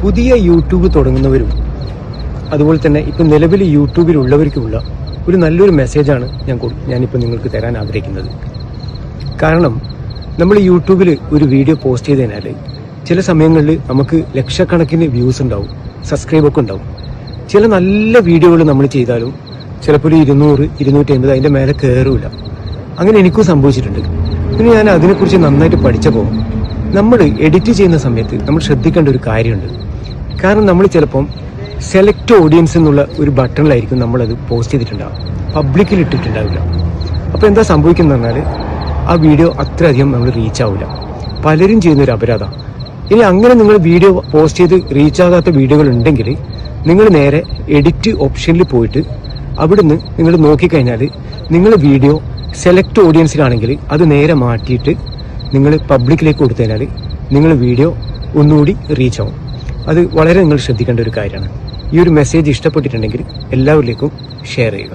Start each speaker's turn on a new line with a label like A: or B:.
A: പുതിയ യൂട്യൂബ് തുടങ്ങുന്നവരും അതുപോലെ തന്നെ ഇപ്പം നിലവിൽ യൂട്യൂബിലുള്ളവർക്കുമുള്ള ഒരു നല്ലൊരു മെസ്സേജാണ് ഞാനിപ്പോൾ നിങ്ങൾക്ക് തരാൻ ആഗ്രഹിക്കുന്നത്. കാരണം നമ്മൾ യൂട്യൂബിൽ ഒരു വീഡിയോ പോസ്റ്റ് ചെയ്ത് കഴിഞ്ഞാൽ ചില സമയങ്ങളിൽ നമുക്ക് ലക്ഷക്കണക്കിന് വ്യൂസ് ഉണ്ടാവും, സബ്സ്ക്രൈബൊക്കെ ഉണ്ടാവും. ചില നല്ല വീഡിയോകൾ നമ്മൾ ചെയ്താലും ചിലപ്പോൾ ഒരു 200, 250 അതിൻ്റെ മേലെ കയറില്ല. അങ്ങനെ എനിക്കും സംഭവിച്ചിട്ടുണ്ട്. പിന്നെ ഞാൻ അതിനെക്കുറിച്ച് നന്നായിട്ട് പഠിച്ചപ്പോൾ നമ്മൾ എഡിറ്റ് ചെയ്യുന്ന സമയത്ത് നമ്മൾ ശ്രദ്ധിക്കേണ്ട ഒരു കാര്യമുണ്ട്. കാരണം നമ്മൾ ചിലപ്പം സെലക്ട് ഓഡിയൻസ് എന്നുള്ള ഒരു ബട്ടണിലായിരിക്കും നമ്മളത് പോസ്റ്റ് ചെയ്തിട്ടുണ്ടാവും, പബ്ലിക്കിൽ ഇട്ടിട്ടുണ്ടാവില്ല. അപ്പോൾ എന്താ സംഭവിക്കുന്നത് പറഞ്ഞാൽ ആ വീഡിയോ അത്രയധികം നമ്മൾ റീച്ച് ആവില്ല. പലരും ചെയ്യുന്നൊരു അപരാധം. ഇനി അങ്ങനെ നിങ്ങൾ വീഡിയോ പോസ്റ്റ് ചെയ്ത് റീച്ച് ആകാത്ത വീഡിയോകൾ ഉണ്ടെങ്കിൽ നിങ്ങൾ നേരെ എഡിറ്റ് ഓപ്ഷനിൽ പോയിട്ട് അവിടുന്ന് നിങ്ങൾ നോക്കിക്കഴിഞ്ഞാൽ നിങ്ങൾ വീഡിയോ സെലക്ട് ഓഡിയൻസിലാണെങ്കിൽ അത് നേരെ മാറ്റിയിട്ട് നിങ്ങൾ പബ്ലിക്കിലേക്ക് കൊടുത്തു കഴിഞ്ഞാൽ നിങ്ങൾ വീഡിയോ ഒന്നുകൂടി റീച്ച് ആവും. അത് വളരെ നിങ്ങൾ ശ്രദ്ധിക്കേണ്ട ഒരു കാര്യമാണ്. ഈ ഒരു മെസ്സേജ് ഇഷ്ടപ്പെട്ടിട്ടുണ്ടെങ്കിൽ എല്ലാവരിലേക്കും ഷെയർ ചെയ്യുക.